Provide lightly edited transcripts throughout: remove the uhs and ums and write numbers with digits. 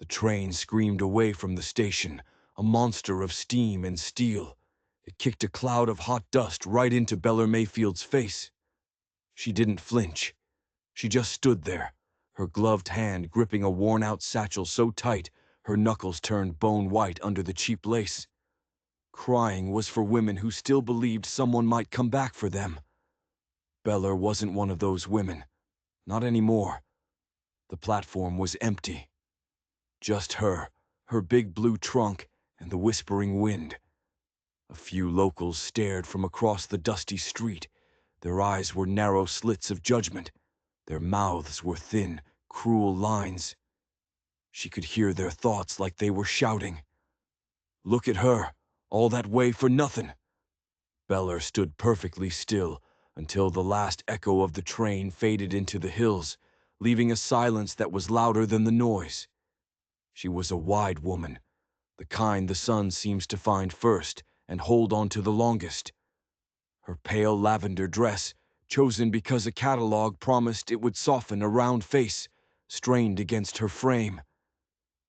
The train screamed away from the station, a monster of steam and steel. It kicked a cloud of hot dust right into Bella Mayfield's face. She didn't flinch. She just stood there, her gloved hand gripping a worn-out satchel so tight her knuckles turned bone white under the cheap lace. Crying was for women who still believed someone might come back for them. Bella wasn't one of those women. Not anymore. The platform was empty. Just her big blue trunk, and the whispering wind. A few locals stared from across the dusty street. Their eyes were narrow slits of judgment. Their mouths were thin, cruel lines. She could hear their thoughts like they were shouting. "Look at her, all that way for nothing." Bella stood perfectly still until the last echo of the train faded into the hills, leaving a silence that was louder than the noise. She was a wide woman, the kind the sun seems to find first and hold on to the longest. Her pale lavender dress, chosen because a catalog promised it would soften a round face, strained against her frame.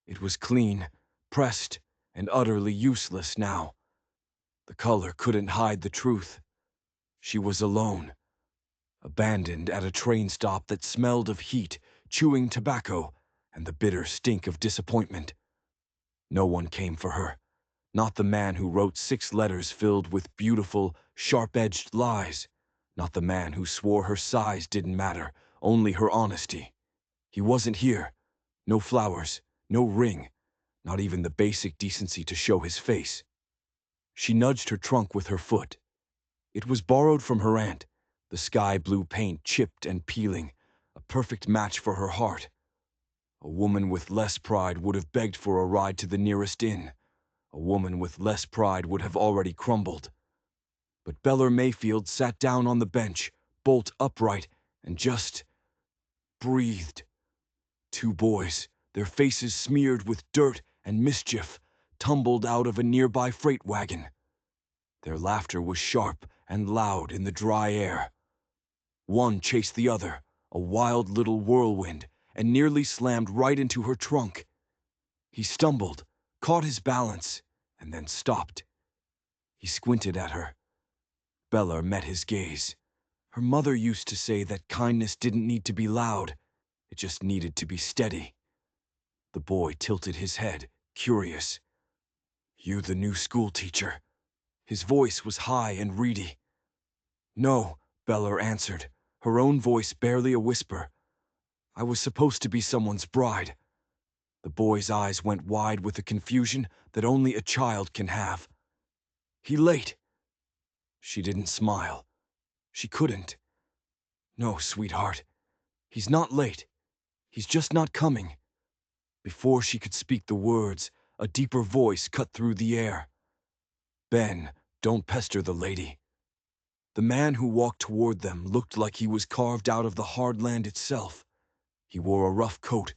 It was clean, pressed, and utterly useless now. The color couldn't hide the truth. She was alone, abandoned at a train stop that smelled of heat, chewing tobacco, and the bitter stink of disappointment. No one came for her. Not the man who wrote 6 letters filled with beautiful, sharp-edged lies. Not the man who swore her size didn't matter, only her honesty. He wasn't here. No flowers, no ring, not even the basic decency to show his face. She nudged her trunk with her foot. It was borrowed from her aunt, the sky-blue paint chipped and peeling, a perfect match for her heart. A woman with less pride would have begged for a ride to the nearest inn. A woman with less pride would have already crumbled. But Bella Mayfield sat down on the bench, bolt upright, and just breathed. 2 boys, their faces smeared with dirt and mischief, tumbled out of a nearby freight wagon. Their laughter was sharp and loud in the dry air. One chased the other, a wild little whirlwind, and nearly slammed right into her trunk. He stumbled, caught his balance, and then stopped. He squinted at her. Bella met his gaze. Her mother used to say that kindness didn't need to be loud, it just needed to be steady. The boy tilted his head, curious. "You the new school teacher?" His voice was high and reedy. "No," Bella answered, her own voice barely a whisper. "I was supposed to be someone's bride." The boy's eyes went wide with a confusion that only a child can have. "He late?" She didn't smile. She couldn't. "No, sweetheart. He's not late. He's just not coming." Before she could speak the words, a deeper voice cut through the air. "Ben, don't pester the lady." The man who walked toward them looked like he was carved out of the hard land itself. He wore a rough coat,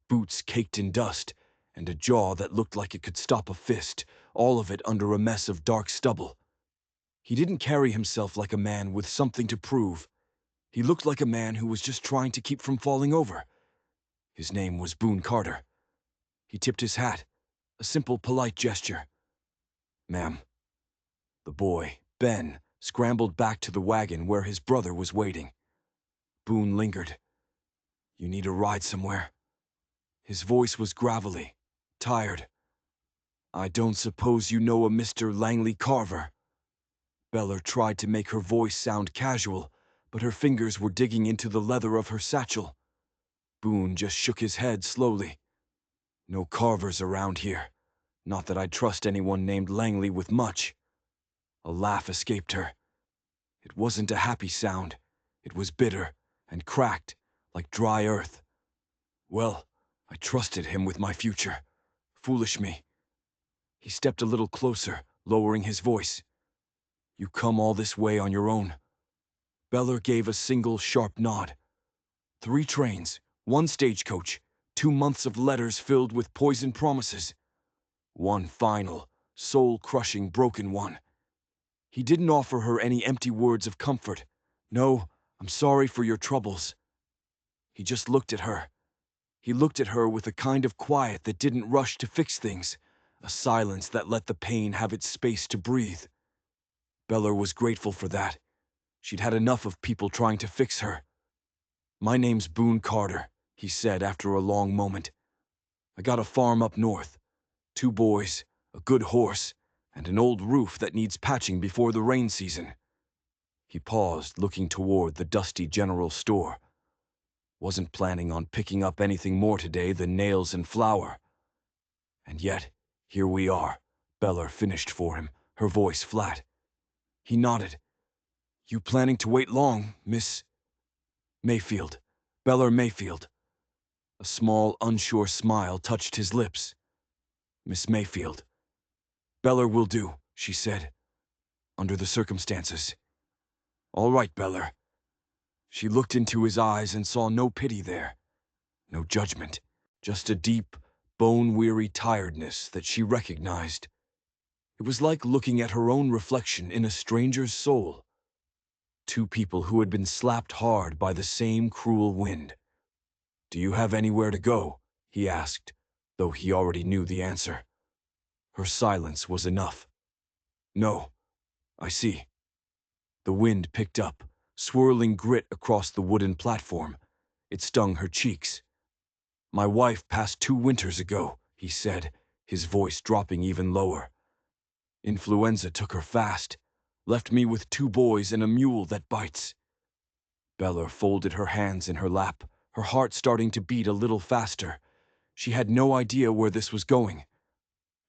boots caked in dust, and a jaw that looked like it could stop a fist, all of it under a mess of dark stubble. He didn't carry himself like a man with something to prove. He looked like a man who was just trying to keep from falling over. His name was Boone Carter. He tipped his hat, a simple, polite gesture. "Ma'am." The boy, Ben, scrambled back to the wagon where his brother was waiting. Boone lingered. "You need a ride somewhere?" His voice was gravelly, tired. "I don't suppose you know a Mr. Langley Carver." Bella tried to make her voice sound casual, but her fingers were digging into the leather of her satchel. Boone just shook his head slowly. "No Carvers around here. Not that I'd trust anyone named Langley with much." A laugh escaped her. It wasn't a happy sound. It was bitter and cracked, like dry earth. "Well, I trusted him with my future. Foolish me." He stepped a little closer, lowering his voice. "You come all this way on your own?" Bella gave a single sharp nod. 3 trains, 1 stagecoach, 2 months of letters filled with poison promises. One final, soul-crushing broken one. He didn't offer her any empty words of comfort. "No, I'm sorry for your troubles." He just looked at her. He looked at her with a kind of quiet that didn't rush to fix things, a silence that let the pain have its space to breathe. Bella was grateful for that. She'd had enough of people trying to fix her. "My name's Boone Carter," he said after a long moment. "I got a farm up north. 2 boys, a good horse, and an old roof that needs patching before the rain season." He paused, looking toward the dusty general store. Wasn't planning on picking up anything more today than nails and flour. And yet, here we are, Bella finished for him, her voice flat. He nodded. "You planning to wait long, Miss Mayfield? Bella Mayfield." A small, unsure smile touched his lips. "Miss Mayfield." "Bella will do," she said. "Under the circumstances." "All right, Bella." She looked into his eyes and saw no pity there, no judgment, just a deep, bone-weary tiredness that she recognized. It was like looking at her own reflection in a stranger's soul. 2 people who had been slapped hard by the same cruel wind. "Do you have anywhere to go?" he asked, though he already knew the answer. Her silence was enough. "No, I see." The wind picked up, swirling grit across the wooden platform. It stung her cheeks. "My wife passed 2 winters ago," he said, his voice dropping even lower. "Influenza took her fast, left me with 2 boys and a mule that bites." Bella folded her hands in her lap, her heart starting to beat a little faster. She had no idea where this was going.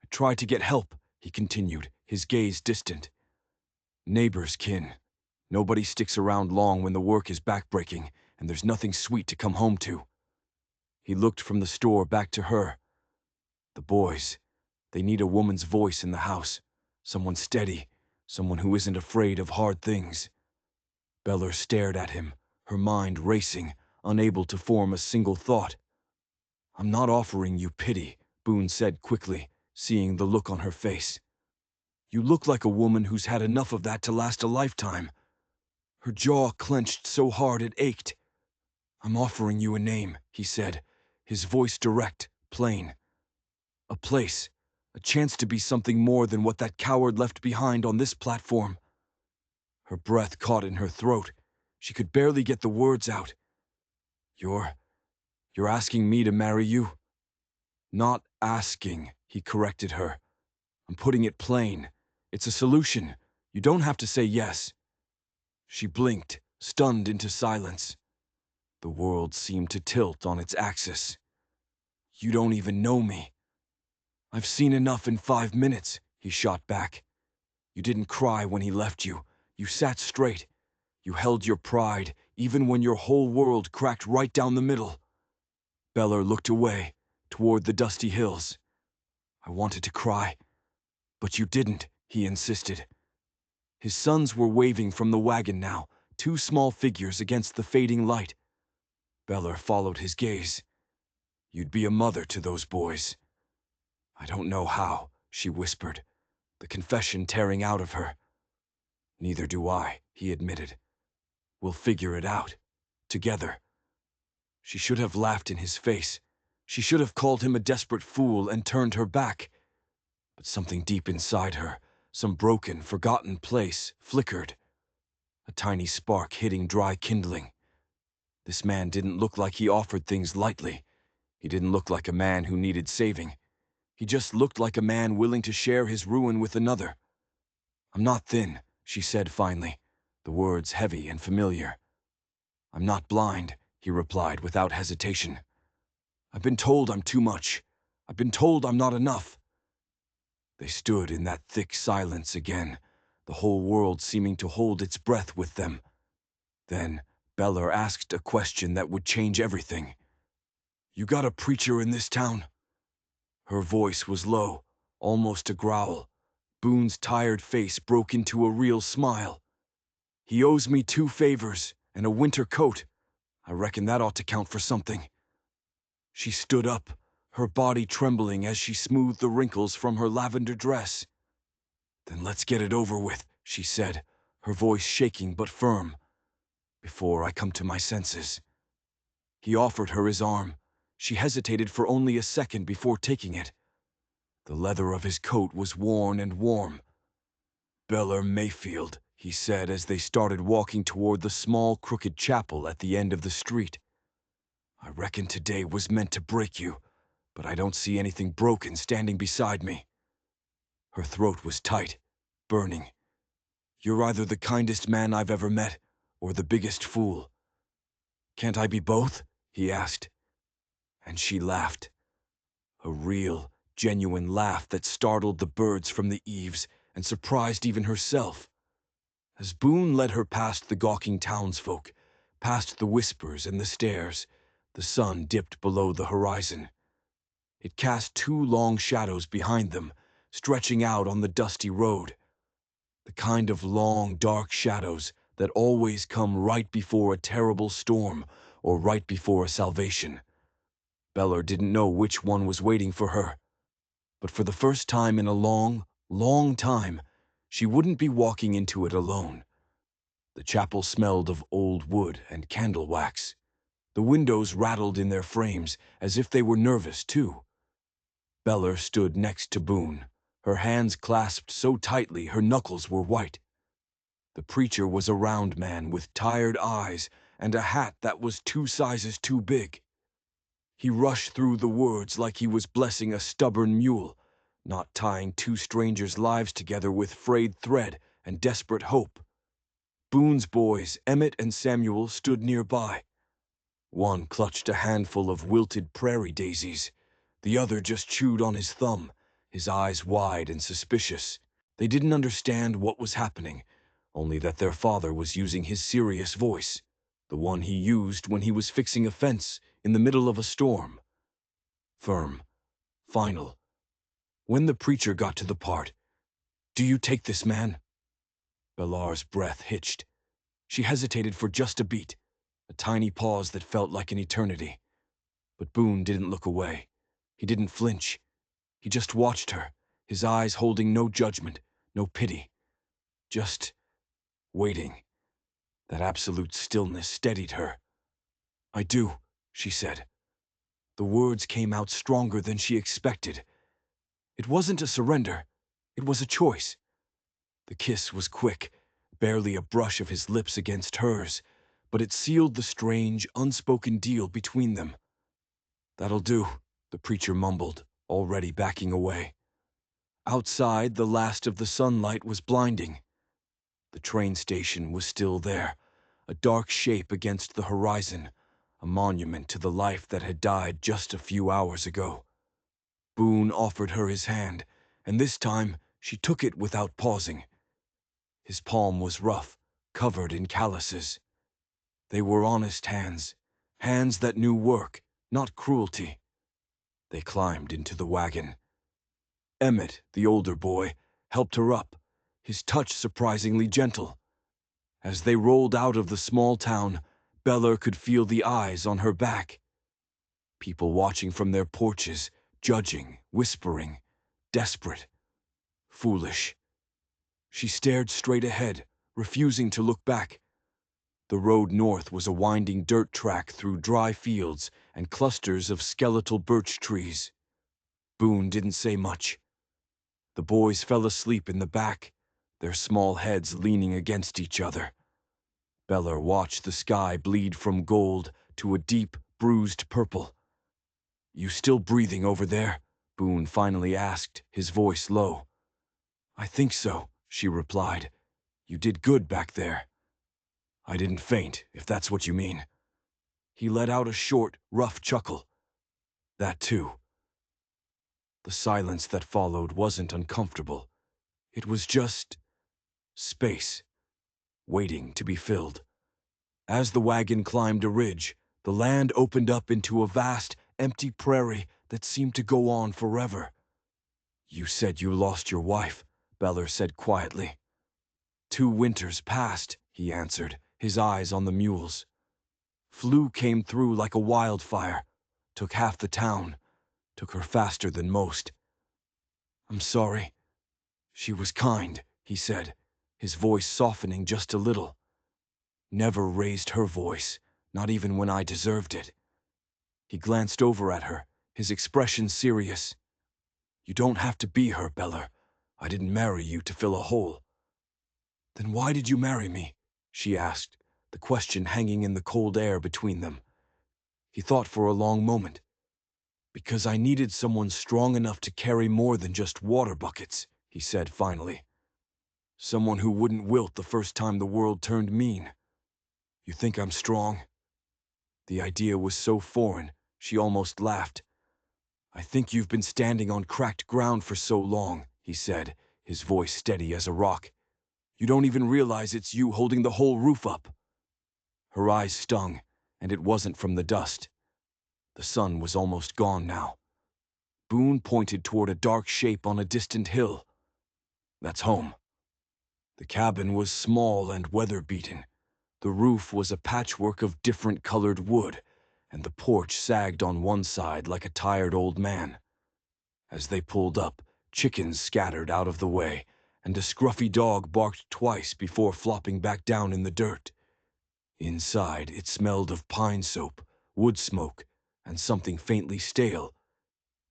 "I tried to get help," he continued, his gaze distant. "Neighbors, kin. Nobody sticks around long when the work is backbreaking and there's nothing sweet to come home to." He looked from the store back to her. "The boys, they need a woman's voice in the house, someone steady, someone who isn't afraid of hard things." Bella stared at him, her mind racing, unable to form a single thought. "I'm not offering you pity," Boone said quickly, seeing the look on her face. "You look like a woman who's had enough of that to last a lifetime." Her jaw clenched so hard it ached. "I'm offering you a name," he said, his voice direct, plain. "A place, a chance to be something more than what that coward left behind on this platform." Her breath caught in her throat. She could barely get the words out. You're asking me to marry you?" "Not asking," he corrected her. "I'm putting it plain. It's a solution. You don't have to say yes." She blinked, stunned into silence. The world seemed to tilt on its axis. "You don't even know me." "I've seen enough in 5 minutes," he shot back. "You didn't cry when he left you. You sat straight. You held your pride, even when your whole world cracked right down the middle." Bella looked away, toward the dusty hills. "I wanted to cry, but you didn't," he insisted. His sons were waving from the wagon now, 2 small figures against the fading light. Bella followed his gaze. "You'd be a mother to those boys." "I don't know how," she whispered, the confession tearing out of her. "Neither do I," he admitted. "We'll figure it out. Together." She should have laughed in his face. She should have called him a desperate fool and turned her back. But something deep inside her, some broken, forgotten place, flickered. A tiny spark hitting dry kindling. This man didn't look like he offered things lightly. He didn't look like a man who needed saving. He just looked like a man willing to share his ruin with another. "I'm not thin," she said finally, the words heavy and familiar. "I'm not blind," he replied without hesitation. "I've been told I'm too much. I've been told I'm not enough." They stood in that thick silence again, the whole world seeming to hold its breath with them. Then Bella asked a question that would change everything. "You got a preacher in this town?" Her voice was low, almost a growl. Boone's tired face broke into a real smile. "He owes me 2 favors and a winter coat. I reckon that ought to count for something." She stood up, her body trembling as she smoothed the wrinkles from her lavender dress. "Then let's get it over with," she said, her voice shaking but firm. "Before I come to my senses." He offered her his arm. She hesitated for only a second before taking it. The leather of his coat was worn and warm. "Beller Mayfield," he said as they started walking toward the small, crooked chapel at the end of the street. "I reckon today was meant to break you, but I don't see anything broken standing beside me." Her throat was tight, burning. "You're either the kindest man I've ever met, or the biggest fool." "Can't I be both?" he asked. And she laughed. A real, genuine laugh that startled the birds from the eaves and surprised even herself. As Boone led her past the gawking townsfolk, past the whispers and the stares, the sun dipped below the horizon. It cast two long shadows behind them, stretching out on the dusty road. The kind of long, dark shadows that always come right before a terrible storm or right before a salvation. Beller didn't know which one was waiting for her. But for the first time in a long, long time, she wouldn't be walking into it alone. The chapel smelled of old wood and candle wax. The windows rattled in their frames as if they were nervous, too. Beller stood next to Boone, her hands clasped so tightly her knuckles were white. The preacher was a round man with tired eyes and a hat that was 2 sizes too big. He rushed through the words like he was blessing a stubborn mule, not tying two strangers' lives together with frayed thread and desperate hope. Boone's boys, Emmett and Samuel, stood nearby. One clutched a handful of wilted prairie daisies. The other just chewed on his thumb, his eyes wide and suspicious. They didn't understand what was happening, only that their father was using his serious voice, the one he used when he was fixing a fence in the middle of a storm. Firm, final. When the preacher got to the part, "Do you take this man?" Bellar's breath hitched. She hesitated for just a beat, a tiny pause that felt like an eternity. But Boone didn't look away. He didn't flinch. He just watched her, his eyes holding no judgment, no pity. Just waiting. That absolute stillness steadied her. "I do," she said. The words came out stronger than she expected. It wasn't a surrender. It was a choice. The kiss was quick, barely a brush of his lips against hers, but it sealed the strange, unspoken deal between them. "That'll do," the preacher mumbled, already backing away. Outside, the last of the sunlight was blinding. The train station was still there, a dark shape against the horizon, a monument to the life that had died just a few hours ago. Boone offered her his hand, and this time she took it without pausing. His palm was rough, covered in calluses. They were honest hands, hands that knew work, not cruelty. They climbed into the wagon. Emmett, the older boy, helped her up, his touch surprisingly gentle. As they rolled out of the small town, Beller could feel the eyes on her back. People watching from their porches, judging, whispering, desperate, foolish. She stared straight ahead, refusing to look back. The road north was a winding dirt track through dry fields and clusters of skeletal birch trees. Boone didn't say much. The boys fell asleep in the back, their small heads leaning against each other. Beller watched the sky bleed from gold to a deep, bruised purple. "You still breathing over there?" Boone finally asked, his voice low. "I think so," she replied. "You did good back there." "I didn't faint, if that's what you mean." He let out a short, rough chuckle. "That too." The silence that followed wasn't uncomfortable. It was just space, waiting to be filled. As the wagon climbed a ridge, the land opened up into a vast, empty prairie that seemed to go on forever. "You said you lost your wife," Beller said quietly. "2 winters passed," he answered, his eyes on the mules. "Flu came through like a wildfire, took half the town, took her faster than most. I'm sorry." "She was kind," he said, his voice softening just a little. "Never raised her voice, not even when I deserved it." He glanced over at her, his expression serious. "You don't have to be her, Beller. I didn't marry you to fill a hole." "Then why did you marry me?" she asked, the question hanging in the cold air between them. He thought for a long moment. "Because I needed someone strong enough to carry more than just water buckets," he said finally. "Someone who wouldn't wilt the first time the world turned mean." "You think I'm strong?" The idea was so foreign, she almost laughed. "I think you've been standing on cracked ground for so long," he said, his voice steady as a rock. "You don't even realize it's you holding the whole roof up." Her eyes stung, and it wasn't from the dust. The sun was almost gone now. Boone pointed toward a dark shape on a distant hill. "That's home." The cabin was small and weather-beaten. The roof was a patchwork of different colored wood, and the porch sagged on one side like a tired old man. As they pulled up, chickens scattered out of the way, and a scruffy dog barked twice before flopping back down in the dirt. Inside, it smelled of pine soap, wood smoke, and something faintly stale.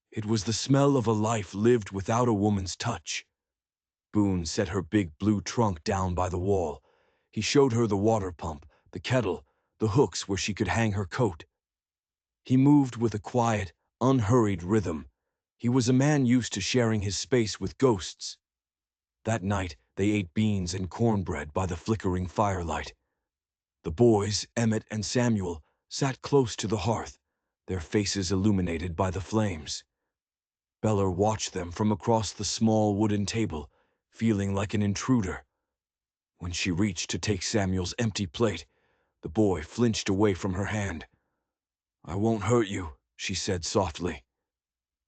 It was the smell of a life lived without a woman's touch. Boone set her big blue trunk down by the wall. He showed her the water pump, the kettle, the hooks where she could hang her coat. He moved with a quiet, unhurried rhythm. He was a man used to sharing his space with ghosts. That night, they ate beans and cornbread by the flickering firelight. The boys, Emmett and Samuel, sat close to the hearth, their faces illuminated by the flames. Beller watched them from across the small wooden table, feeling like an intruder. When she reached to take Samuel's empty plate, the boy flinched away from her hand. "I won't hurt you," she said softly.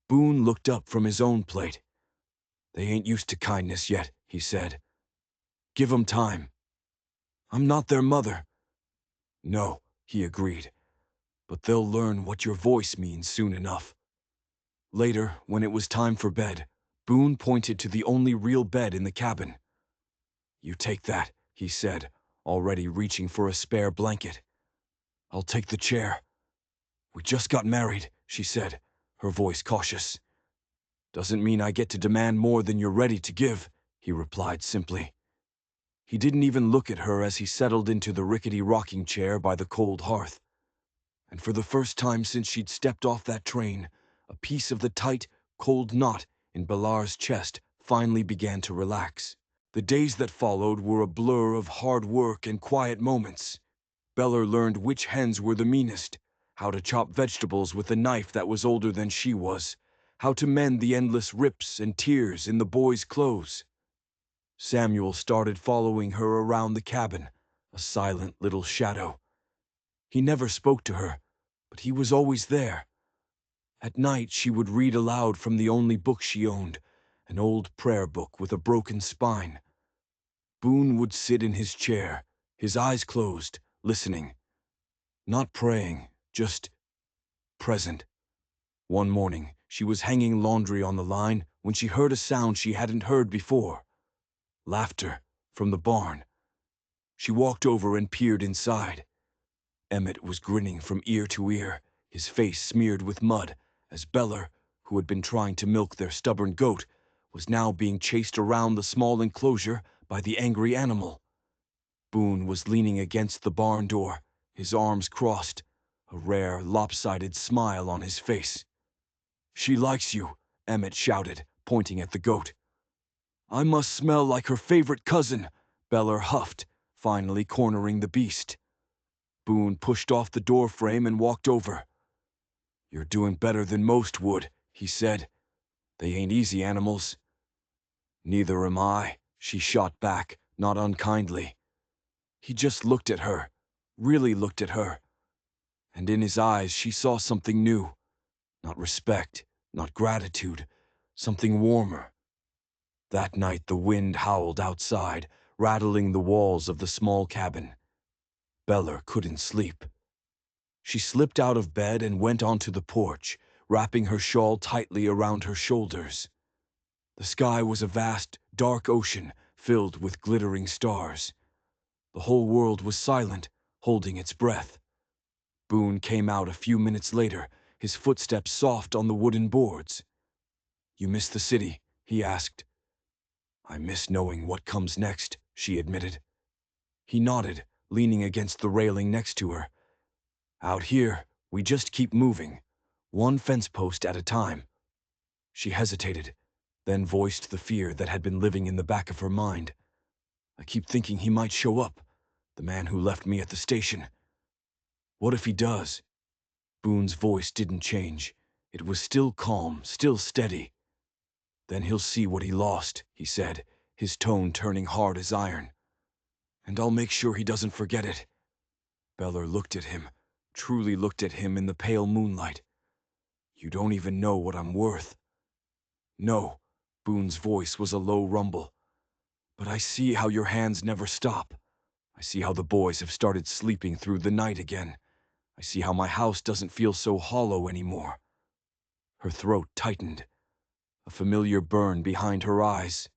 Boone looked up from his own plate. "They ain't used to kindness yet," he said. "Give 'em time." "I'm not their mother." "No," he agreed, "but they'll learn what your voice means soon enough." Later, when it was time for bed, Boone pointed to the only real bed in the cabin. "You take that," he said, already reaching for a spare blanket. "I'll take the chair." "We just got married," she said, her voice cautious. "Doesn't mean I get to demand more than you're ready to give," he replied simply. He didn't even look at her as he settled into the rickety rocking chair by the cold hearth. And for the first time since she'd stepped off that train, a piece of the tight, cold knot in Bellar's chest finally began to relax. The days that followed were a blur of hard work and quiet moments. Beller learned which hens were the meanest, how to chop vegetables with a knife that was older than she was, how to mend the endless rips and tears in the boys' clothes. Samuel started following her around the cabin, a silent little shadow. He never spoke to her, but he was always there. At night she would read aloud from the only book she owned, an old prayer book with a broken spine. Boone would sit in his chair, his eyes closed, listening. Not praying, just present. One morning, she was hanging laundry on the line when she heard a sound she hadn't heard before. Laughter from the barn. She walked over and peered inside. Emmett was grinning from ear to ear, his face smeared with mud, as Beller, who had been trying to milk their stubborn goat, was now being chased around the small enclosure by the angry animal. Boone was leaning against the barn door, his arms crossed, a rare, lopsided smile on his face. "She likes you," Emmett shouted, pointing at the goat. "I must smell like her favorite cousin," Beller huffed, finally cornering the beast. Boone pushed off the door frame and walked over. "You're doing better than most would," he said. "They ain't easy animals." "Neither am I," she shot back, not unkindly. He just looked at her, really looked at her. And in his eyes she saw something new. Not respect, not gratitude, something warmer. That night the wind howled outside, rattling the walls of the small cabin. Beller couldn't sleep. She slipped out of bed and went onto the porch, wrapping her shawl tightly around her shoulders. The sky was a vast, dark ocean filled with glittering stars. The whole world was silent, holding its breath. Boone came out a few minutes later, his footsteps soft on the wooden boards. "You miss the city?" he asked. "I miss knowing what comes next," she admitted. He nodded, leaning against the railing next to her. "Out here, we just keep moving, one fence post at a time." She hesitated, then voiced the fear that had been living in the back of her mind. "I keep thinking he might show up, the man who left me at the station. What if he does?" Boone's voice didn't change. It was still calm, still steady. "Then he'll see what he lost," he said, his tone turning hard as iron. "And I'll make sure he doesn't forget it." Beller looked at him, truly looked at him in the pale moonlight. "You don't even know what I'm worth." "No," Boone's voice was a low rumble. "But I see how your hands never stop. I see how the boys have started sleeping through the night again. I see how my house doesn't feel so hollow anymore." Her throat tightened, a familiar burn behind her eyes.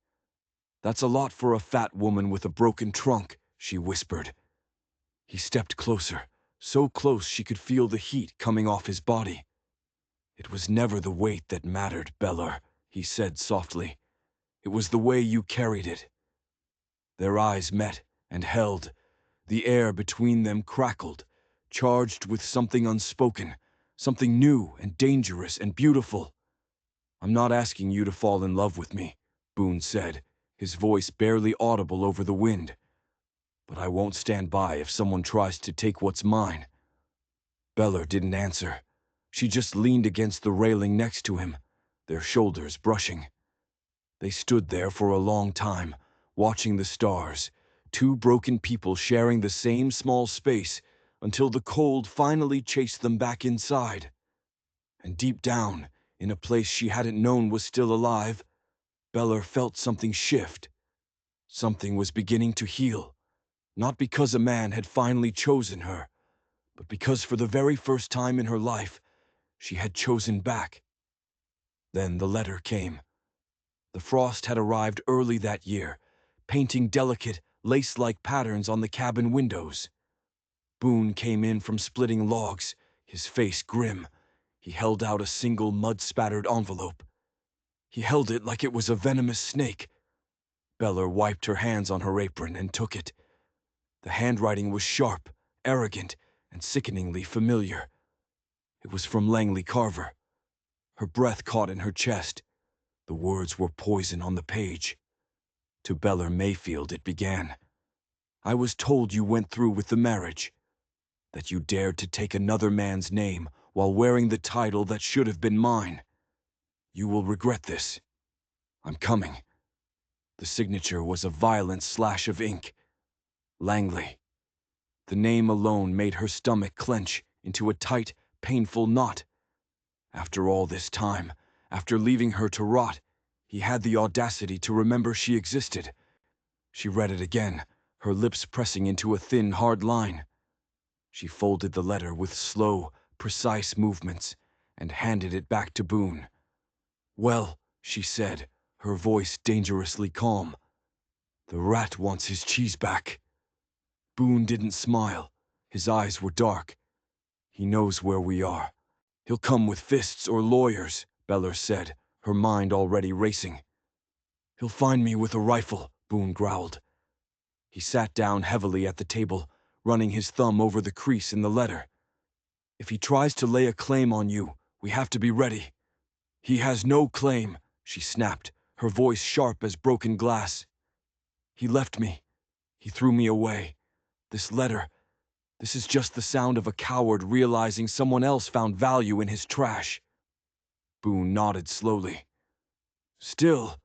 "That's a lot for a fat woman with a broken trunk," she whispered. He stepped closer, so close she could feel the heat coming off his body. "It was never the weight that mattered, Beller," he said softly. "It was the way you carried it." Their eyes met and held. The air between them crackled, charged with something unspoken, something new and dangerous and beautiful. "I'm not asking you to fall in love with me," Boone said, his voice barely audible over the wind. "But I won't stand by if someone tries to take what's mine." Beller didn't answer. She just leaned against the railing next to him, their shoulders brushing. They stood there for a long time, watching the stars, two broken people sharing the same small space, until the cold finally chased them back inside. And deep down, in a place she hadn't known was still alive, Beller felt something shift. Something was beginning to heal, not because a man had finally chosen her, but because for the very first time in her life, she had chosen back. Then the letter came. The frost had arrived early that year, painting delicate, lace-like patterns on the cabin windows. Boone came in from splitting logs, his face grim. He held out a single mud-spattered envelope. He held it like it was a venomous snake. Beller wiped her hands on her apron and took it. The handwriting was sharp, arrogant, and sickeningly familiar. It was from Langley Carver. Her breath caught in her chest. The words were poison on the page. To Beller Mayfield it began. "I was told you went through with the marriage, that you dared to take another man's name while wearing the title that should have been mine. You will regret this. I'm coming." The signature was a violent slash of ink. Langley. The name alone made her stomach clench into a tight, painful knot. After all this time, after leaving her to rot, he had the audacity to remember she existed. She read it again, her lips pressing into a thin, hard line. She folded the letter with slow, precise movements and handed it back to Boone. "Well," she said, her voice dangerously calm, "the rat wants his cheese back." Boone didn't smile. His eyes were dark. "He knows where we are. He'll come with fists or lawyers," Beller said, her mind already racing. "He'll find me with a rifle," Boone growled. He sat down heavily at the table, running his thumb over the crease in the letter. "If he tries to lay a claim on you, we have to be ready." "He has no claim," she snapped, her voice sharp as broken glass. "He left me. He threw me away. This letter, this is just the sound of a coward realizing someone else found value in his trash." Boone nodded slowly. "Still,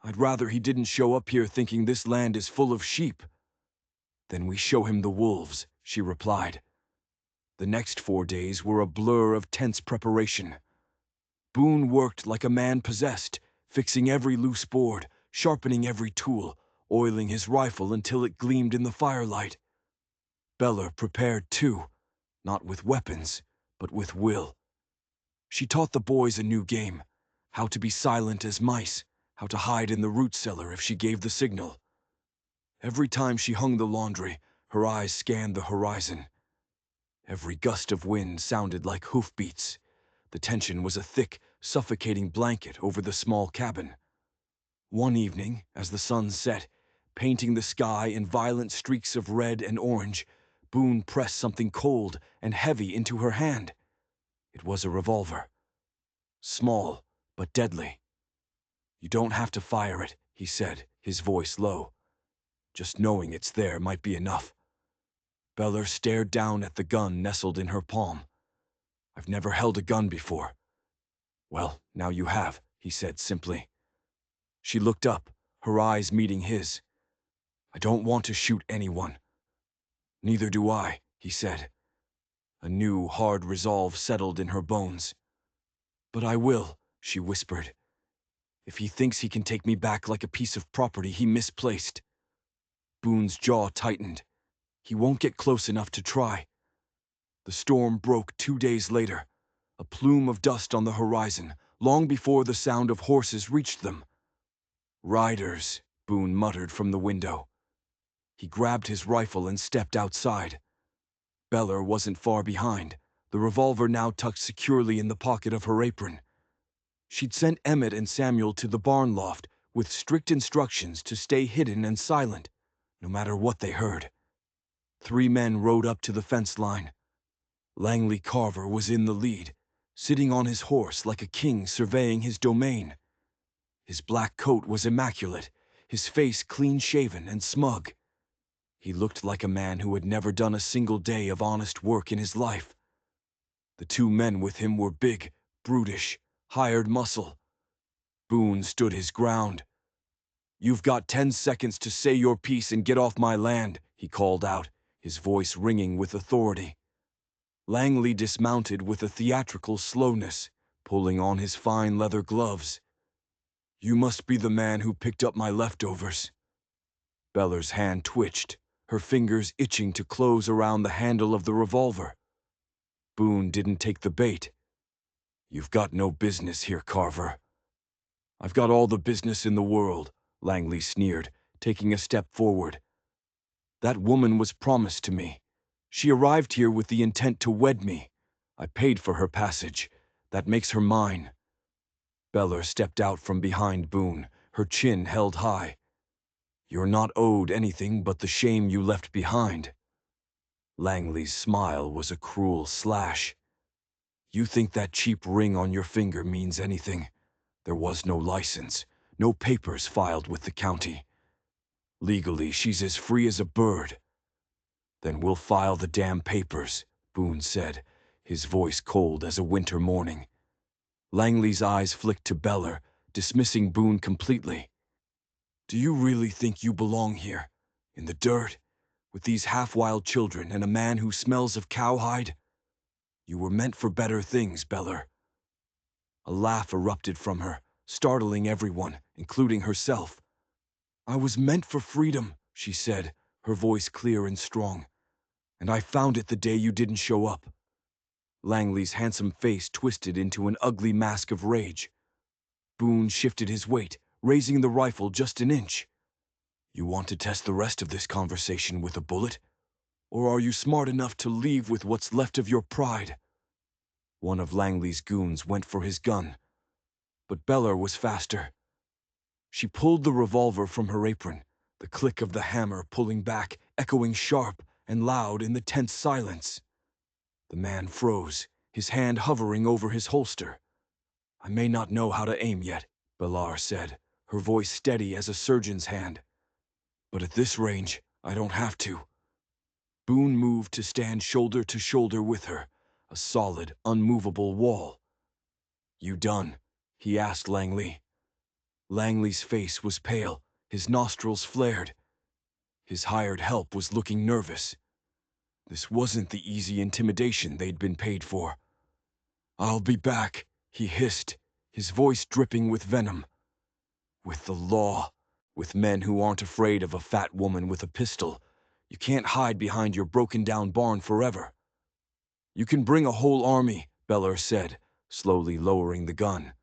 I'd rather he didn't show up here thinking this land is full of sheep." "Then we show him the wolves," she replied. The next 4 days were a blur of tense preparation. Boone worked like a man possessed, fixing every loose board, sharpening every tool, oiling his rifle until it gleamed in the firelight. Beller prepared too, not with weapons, but with will. She taught the boys a new game, how to be silent as mice, how to hide in the root cellar if she gave the signal. Every time she hung the laundry, her eyes scanned the horizon. Every gust of wind sounded like hoofbeats. The tension was a thick, suffocating blanket over the small cabin. One evening, as the sun set, painting the sky in violent streaks of red and orange, Boone pressed something cold and heavy into her hand. It was a revolver. Small, but deadly. "You don't have to fire it," he said, his voice low. "Just knowing it's there might be enough." Beller stared down at the gun nestled in her palm. "I've never held a gun before." "Well, now you have," he said simply. She looked up, her eyes meeting his. "I don't want to shoot anyone." "Neither do I," he said. A new, hard resolve settled in her bones. "But I will," she whispered. "If he thinks he can take me back like a piece of property he misplaced." Boone's jaw tightened. He won't get close enough to try. The storm broke 2 days later, a plume of dust on the horizon, long before the sound of horses reached them. "Riders," Boone muttered from the window. He grabbed his rifle and stepped outside. Beller wasn't far behind, the revolver now tucked securely in the pocket of her apron. She'd sent Emmett and Samuel to the barn loft with strict instructions to stay hidden and silent, no matter what they heard. 3 men rode up to the fence line. Langley Carver was in the lead, sitting on his horse like a king surveying his domain. His black coat was immaculate, his face clean-shaven and smug. He looked like a man who had never done a single day of honest work in his life. The 2 men with him were big, brutish, hired muscle. Boone stood his ground. "You've got 10 seconds to say your piece and get off my land," he called out, his voice ringing with authority. Langley dismounted with a theatrical slowness, pulling on his fine leather gloves. "You must be the man who picked up my leftovers." Beller's hand twitched, her fingers itching to close around the handle of the revolver. Boone didn't take the bait. "You've got no business here, Carver." "I've got all the business in the world," Langley sneered, taking a step forward. "That woman was promised to me. She arrived here with the intent to wed me. I paid for her passage. That makes her mine." Beller stepped out from behind Boone, her chin held high. "You're not owed anything but the shame you left behind." Langley's smile was a cruel slash. "You think that cheap ring on your finger means anything? There was no license, no papers filed with the county. Legally, she's as free as a bird." "Then we'll file the damn papers," Boone said, his voice cold as a winter morning. Langley's eyes flicked to Beller, dismissing Boone completely. "Do you really think you belong here, in the dirt, with these half-wild children and a man who smells of cowhide? You were meant for better things, Beller." A laugh erupted from her, startling everyone, including herself. "I was meant for freedom," she said, her voice clear and strong. "And I found it the day you didn't show up." Langley's handsome face twisted into an ugly mask of rage. Boone shifted his weight, raising the rifle just an inch. "You want to test the rest of this conversation with a bullet? Or are you smart enough to leave with what's left of your pride?" One of Langley's goons went for his gun, but Beller was faster. She pulled the revolver from her apron, the click of the hammer pulling back, echoing sharp and loud in the tense silence. The man froze, his hand hovering over his holster. "I may not know how to aim yet," Beller said, her voice steady as a surgeon's hand. "But at this range, I don't have to." Boone moved to stand shoulder to shoulder with her, a solid, unmovable wall. "You done?" he asked Langley. Langley's face was pale, his nostrils flared. His hired help was looking nervous. This wasn't the easy intimidation they'd been paid for. "I'll be back," he hissed, his voice dripping with venom. "With the law, with men who aren't afraid of a fat woman with a pistol. You can't hide behind your broken-down barn forever." "You can bring a whole army," Beller said, slowly lowering the gun.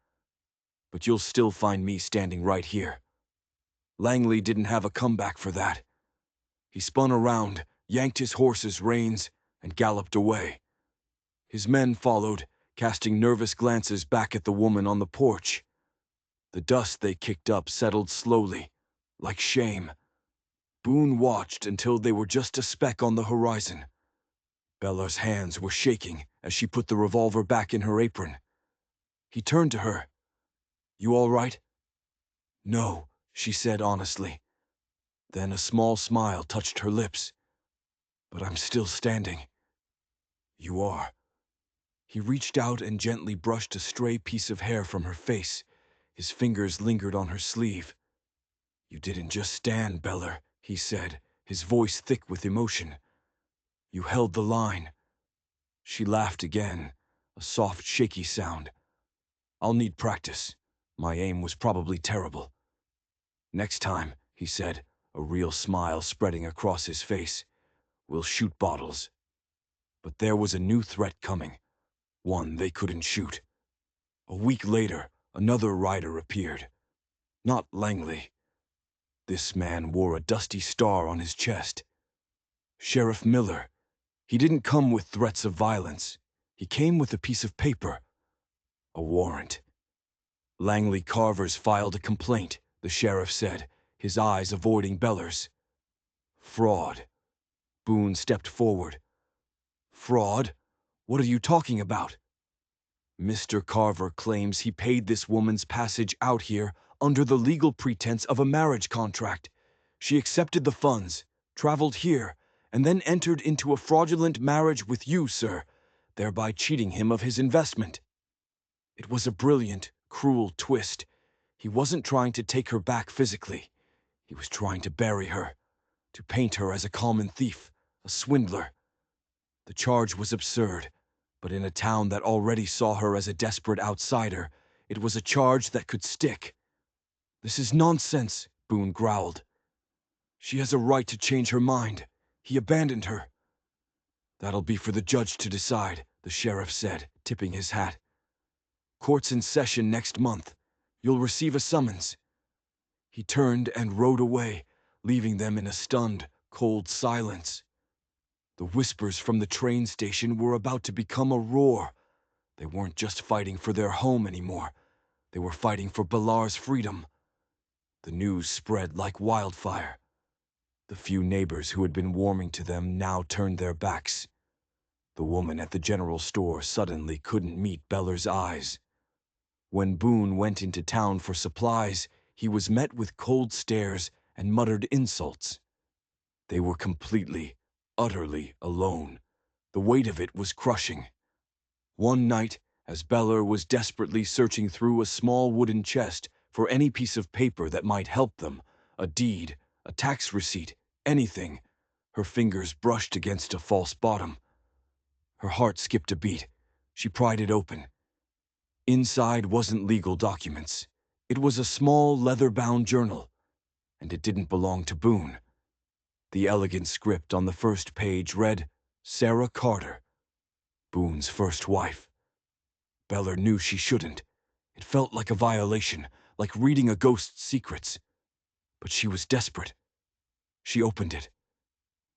"But you'll still find me standing right here." Langley didn't have a comeback for that. He spun around, yanked his horse's reins, and galloped away. His men followed, casting nervous glances back at the woman on the porch. The dust they kicked up settled slowly, like shame. Boone watched until they were just a speck on the horizon. Bella's hands were shaking as she put the revolver back in her apron. He turned to her. "You all right?" "No," she said honestly. Then a small smile touched her lips. "But I'm still standing." "You are." He reached out and gently brushed a stray piece of hair from her face. His fingers lingered on her sleeve. "You didn't just stand, Beller," he said, his voice thick with emotion. "You held the line." She laughed again, a soft, shaky sound. "I'll need practice. My aim was probably terrible." "Next time," he said, a real smile spreading across his face, "we'll shoot bottles." But there was a new threat coming, one they couldn't shoot. A week later, another rider appeared. Not Langley. This man wore a dusty star on his chest. Sheriff Miller. He didn't come with threats of violence. He came with a piece of paper. A warrant. Langley Carver's filed a complaint, the sheriff said, his eyes avoiding Beller's. "Fraud." Boone stepped forward. "Fraud? What are you talking about?" "Mr. Carver claims he paid this woman's passage out here under the legal pretense of a marriage contract. She accepted the funds, traveled here, and then entered into a fraudulent marriage with you, sir, thereby cheating him of his investment. It was a brilliant, cruel twist. He wasn't trying to take her back physically. He was trying to bury her, to paint her as a common thief, a swindler. The charge was absurd, but in a town that already saw her as a desperate outsider, it was a charge that could stick." "This is nonsense," Boone growled. "She has a right to change her mind. He abandoned her." "That'll be for the judge to decide," the sheriff said, tipping his hat. "Court's in session next month. You'll receive a summons." He turned and rode away, leaving them in a stunned, cold silence. The whispers from the train station were about to become a roar. They weren't just fighting for their home anymore. They were fighting for Bellar's freedom. The news spread like wildfire. The few neighbors who had been warming to them now turned their backs. The woman at the general store suddenly couldn't meet Beller's eyes. When Boone went into town for supplies, he was met with cold stares and muttered insults. They were completely, utterly alone. The weight of it was crushing. One night, as Beller was desperately searching through a small wooden chest for any piece of paper that might help them, a deed, a tax receipt, anything, her fingers brushed against a false bottom. Her heart skipped a beat. She pried it open. Inside wasn't legal documents. It was a small leather-bound journal, and it didn't belong to Boone. The elegant script on the first page read, "Sarah Carter, Boone's first wife." Beller knew she shouldn't. It felt like a violation, like reading a ghost's secrets. But she was desperate. She opened it.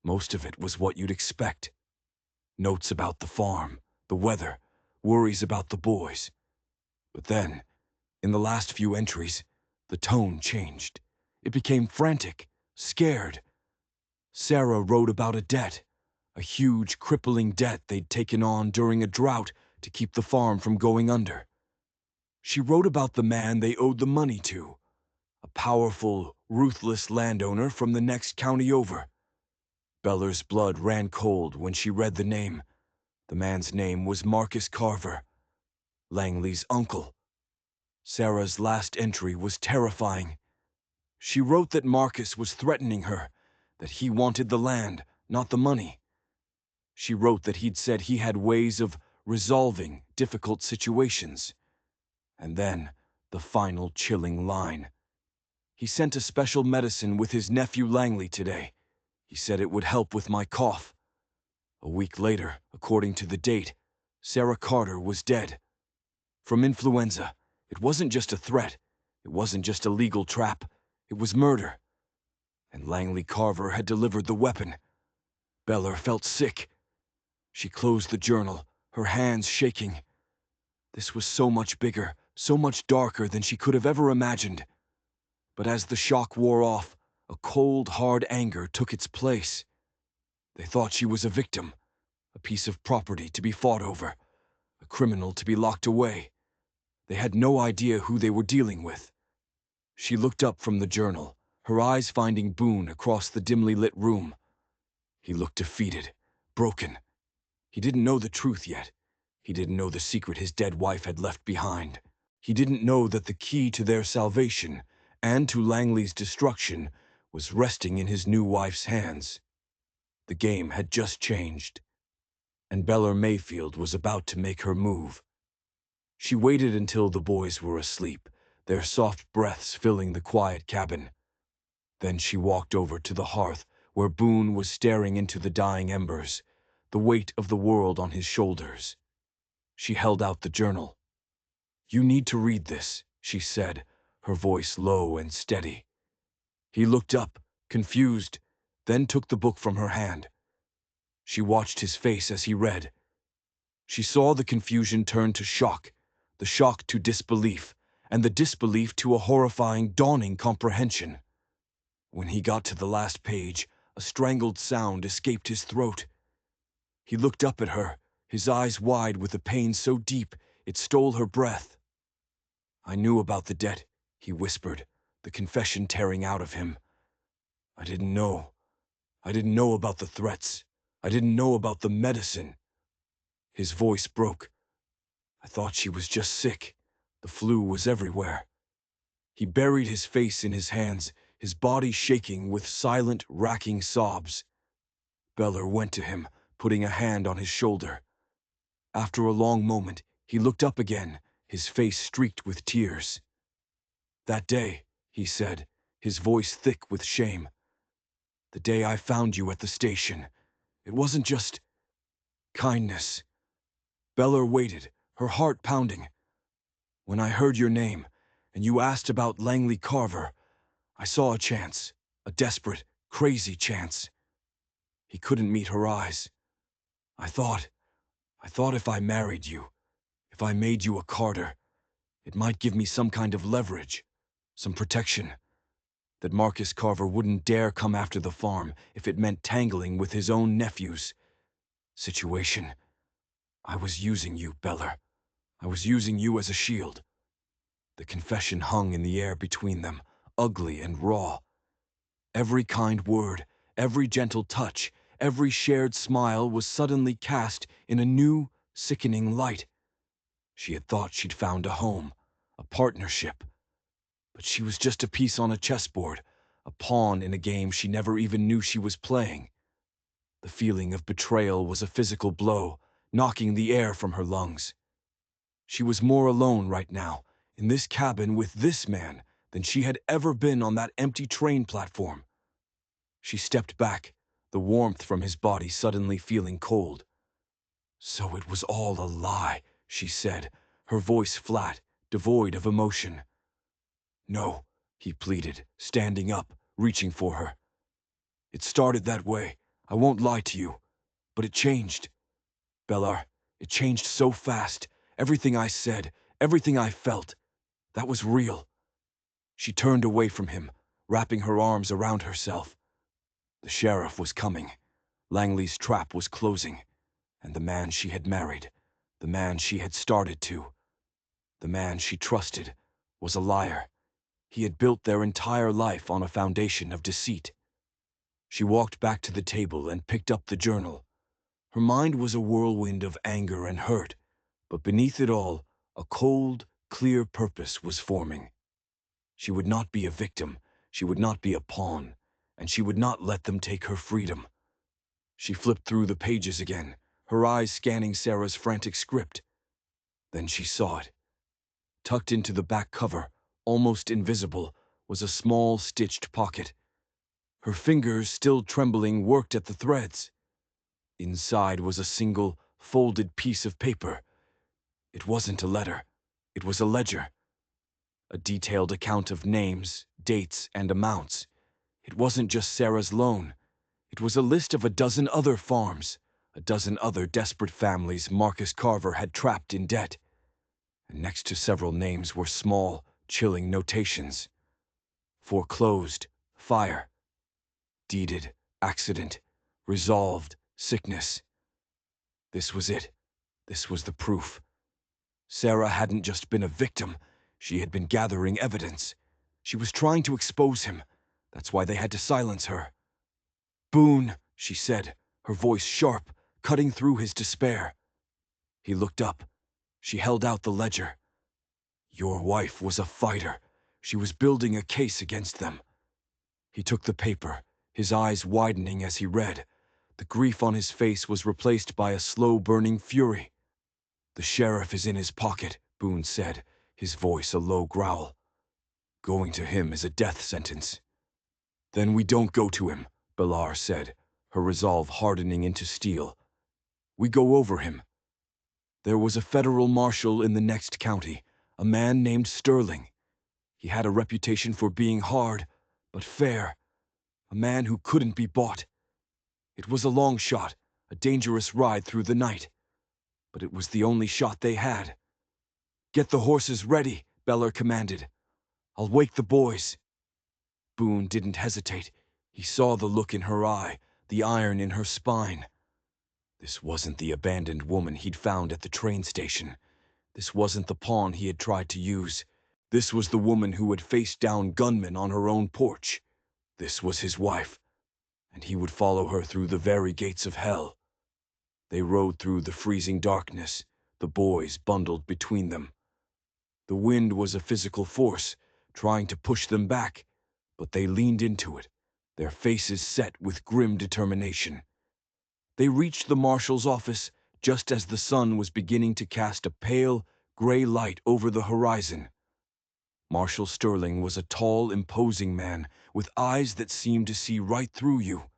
Most of it was what you'd expect. Notes about the farm, the weather, worries about the boys. But then, in the last few entries, the tone changed. It became frantic, scared. Sarah wrote about a debt, a huge, crippling debt they'd taken on during a drought to keep the farm from going under. She wrote about the man they owed the money to, a powerful, ruthless landowner from the next county over. Beller's blood ran cold when she read the name. The man's name was Marcus Carver, Langley's uncle. Sarah's last entry was terrifying. She wrote that Marcus was threatening her, that he wanted the land, not the money. She wrote that he'd said he had ways of resolving difficult situations. And then, the final chilling line. "He sent a special medicine with his nephew Langley today. He said it would help with my cough." A week later, according to the date, Sarah Carter was dead. From influenza. It wasn't just a threat. It wasn't just a legal trap. It was murder. And Langley Carver had delivered the weapon. Beller felt sick. She closed the journal, her hands shaking. This was so much bigger, so much darker than she could have ever imagined. But as the shock wore off, a cold, hard anger took its place. They thought she was a victim, a piece of property to be fought over, a criminal to be locked away. They had no idea who they were dealing with. She looked up from the journal, her eyes finding Boone across the dimly lit room. He looked defeated, broken. He didn't know the truth yet. He didn't know the secret his dead wife had left behind. He didn't know that the key to their salvation and to Langley's destruction was resting in his new wife's hands. The game had just changed, and Bella Mayfield was about to make her move. She waited until the boys were asleep, their soft breaths filling the quiet cabin. Then she walked over to the hearth where Boone was staring into the dying embers, the weight of the world on his shoulders. She held out the journal. "You need to read this," she said, her voice low and steady. He looked up, confused, then took the book from her hand. She watched his face as he read. She saw the confusion turn to shock, the shock to disbelief, and the disbelief to a horrifying, dawning comprehension. When he got to the last page, a strangled sound escaped his throat. He looked up at her, his eyes wide with a pain so deep it stole her breath. "I knew about the debt," he whispered, the confession tearing out of him. "I didn't know. I didn't know about the threats. I didn't know about the medicine." His voice broke. "I thought she was just sick. The flu was everywhere." He buried his face in his hands, his body shaking with silent, racking sobs. Beller went to him, putting a hand on his shoulder. After a long moment, he looked up again, his face streaked with tears. "That day," he said, his voice thick with shame. "The day I found you at the station. It wasn't just kindness." Beller waited, her heart pounding. "When I heard your name, and you asked about Langley Carver, I saw a chance, a desperate, crazy chance." He couldn't meet her eyes. I thought if I married you, if I made you a Carter, it might give me some kind of leverage, some protection, that Marcus Carver wouldn't dare come after the farm if it meant tangling with his own nephew's situation. I was using you, Beller. I was using you as a shield." The confession hung in the air between them, ugly and raw. Every kind word, every gentle touch, every shared smile was suddenly cast in a new, sickening light. She had thought she'd found a home, a partnership. But she was just a piece on a chessboard, a pawn in a game she never even knew she was playing. The feeling of betrayal was a physical blow, knocking the air from her lungs. She was more alone right now, in this cabin with this man, than she had ever been on that empty train platform. She stepped back, the warmth from his body suddenly feeling cold. "So it was all a lie," she said, her voice flat, devoid of emotion. "No," he pleaded, standing up, reaching for her. "It started that way, I won't lie to you. But it changed. Bellar, it changed so fast. Everything I said, everything I felt, that was real." She turned away from him, wrapping her arms around herself. The sheriff was coming. Langley's trap was closing. And the man she had married, the man she had started to, the man she trusted, was a liar. He had built their entire life on a foundation of deceit. She walked back to the table and picked up the journal. Her mind was a whirlwind of anger and hurt, but beneath it all, a cold, clear purpose was forming. She would not be a victim, she would not be a pawn, and she would not let them take her freedom. She flipped through the pages again, her eyes scanning Sarah's frantic script. Then she saw it. Tucked into the back cover, almost invisible, was a small stitched pocket. Her fingers, still trembling, worked at the threads. Inside was a single, folded piece of paper. It wasn't a letter. It was a ledger. A detailed account of names, dates, and amounts. It wasn't just Sarah's loan. It was a list of a dozen other farms, a dozen other desperate families Marcus Carver had trapped in debt. and next to several names were small, chilling notations. Foreclosed, fire. Deeded, accident. Resolved, sickness. This was it. This was the proof. Sarah hadn't just been a victim, she had been gathering evidence. She was trying to expose him. That's why they had to silence her. "Boone," she said, her voice sharp, cutting through his despair. He looked up. She held out the ledger. "Your wife was a fighter. She was building a case against them." He took the paper, his eyes widening as he read. The grief on his face was replaced by a slow-burning fury. "The sheriff is in his pocket," Boone said, his voice a low growl. "Going to him is a death sentence." "Then we don't go to him," Belar said, her resolve hardening into steel. "We go over him." There was a federal marshal in the next county, a man named Sterling. He had a reputation for being hard, but fair. A man who couldn't be bought. It was a long shot, a dangerous ride through the night. But it was the only shot they had. "Get the horses ready," Beller commanded. "I'll wake the boys." Boone didn't hesitate. He saw the look in her eye, the iron in her spine. This wasn't the abandoned woman he'd found at the train station. This wasn't the pawn he had tried to use. This was the woman who had faced down gunmen on her own porch. This was his wife, and he would follow her through the very gates of hell. They rode through the freezing darkness, the boys bundled between them. The wind was a physical force, trying to push them back, but they leaned into it, their faces set with grim determination. They reached the marshal's office just as the sun was beginning to cast a pale, gray light over the horizon. Marshal Sterling was a tall, imposing man with eyes that seemed to see right through you.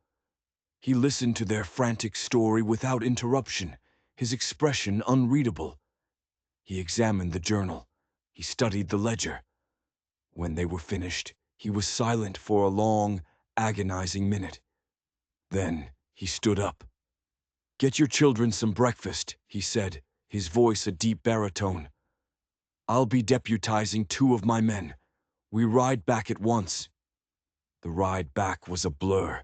He listened to their frantic story without interruption, his expression unreadable. He examined the journal. He studied the ledger. When they were finished, he was silent for a long, agonizing minute. Then he stood up. "Get your children some breakfast," he said, his voice a deep baritone. "I'll be deputizing 2 of my men. We ride back at once." The ride back was a blur.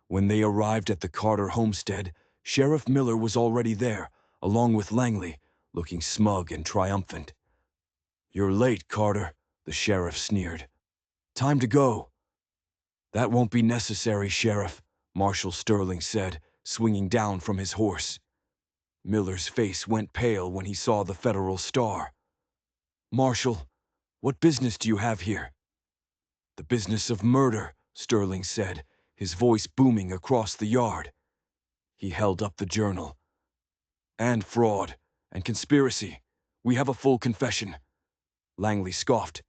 When they arrived at the Carter homestead, Sheriff Miller was already there, along with Langley, looking smug and triumphant. "You're late, Carter," the sheriff sneered. "Time to go." "That won't be necessary, Sheriff," Marshal Sterling said, swinging down from his horse. Miller's face went pale when he saw the federal star. "Marshal, what business do you have here?" "The business of murder," Sterling said, his voice booming across the yard. He held up the journal. "And fraud, and conspiracy. We have a full confession." Langley scoffed.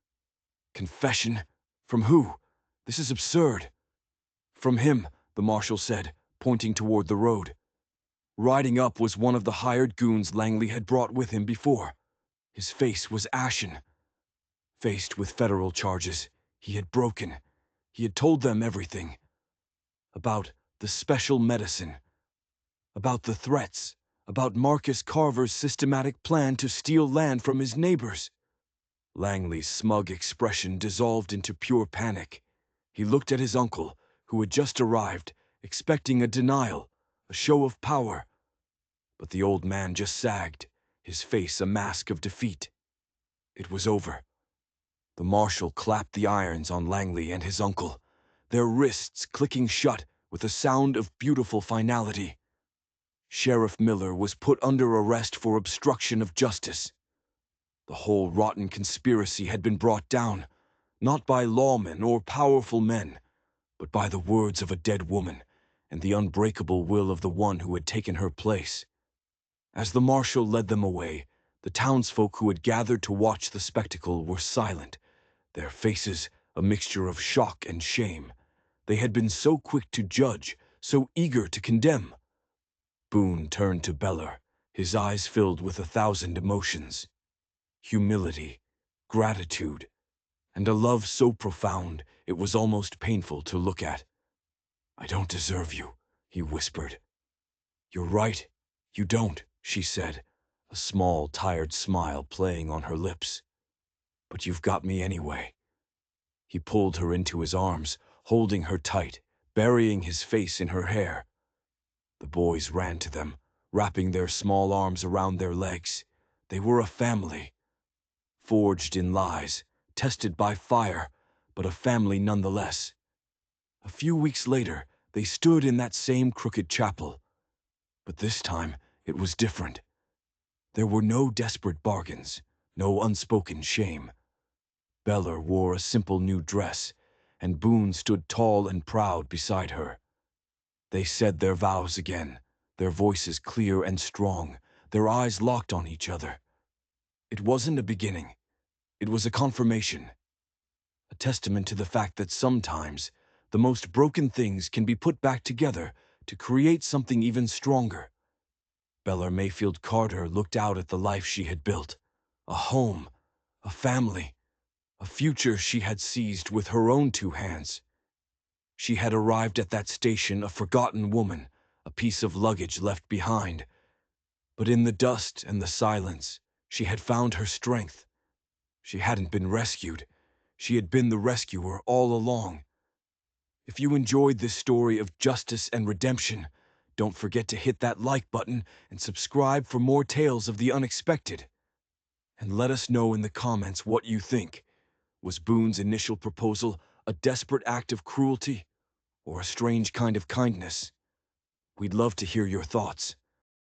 "Confession? From who? This is absurd." "From him," the marshal said, pointing toward the road. Riding up was one of the hired goons Langley had brought with him before. His face was ashen. Faced with federal charges, he had broken. He had told them everything. About the special medicine. About the threats. About Marcus Carver's systematic plan to steal land from his neighbors. Langley's smug expression dissolved into pure panic. He looked at his uncle, who had just arrived, expecting a denial, a show of power. But the old man just sagged, his face a mask of defeat. It was over. The marshal clapped the irons on Langley and his uncle, their wrists clicking shut with a sound of beautiful finality. Sheriff Miller was put under arrest for obstruction of justice. The whole rotten conspiracy had been brought down, not by lawmen or powerful men, but by the words of a dead woman and the unbreakable will of the one who had taken her place. As the marshal led them away, the townsfolk who had gathered to watch the spectacle were silent, their faces a mixture of shock and shame. They had been so quick to judge, so eager to condemn. Boone turned to Beller, his eyes filled with 1,000 emotions. Humility, gratitude, and a love so profound it was almost painful to look at. "I don't deserve you," he whispered. "You're right, you don't," she said, a small, tired smile playing on her lips. "But you've got me anyway." He pulled her into his arms, holding her tight, burying his face in her hair. The boys ran to them, wrapping their small arms around their legs. They were a family, forged in lies, tested by fire, but a family nonetheless. A few weeks later, they stood in that same crooked chapel. But this time, it was different. There were no desperate bargains, no unspoken shame. Beller wore a simple new dress, and Boone stood tall and proud beside her. They said their vows again, their voices clear and strong, their eyes locked on each other. It wasn't a beginning. It was a confirmation, a testament to the fact that sometimes the most broken things can be put back together to create something even stronger. Beller Mayfield Carter looked out at the life she had built, a home, a family, a future she had seized with her own two hands. She had arrived at that station a forgotten woman, a piece of luggage left behind. But in the dust and the silence, she had found her strength. She hadn't been rescued. She had been the rescuer all along. If you enjoyed this story of justice and redemption, don't forget to hit that like button and subscribe for more tales of the unexpected. And let us know in the comments what you think. Was Boone's initial proposal a desperate act of cruelty, or a strange kind of kindness? We'd love to hear your thoughts.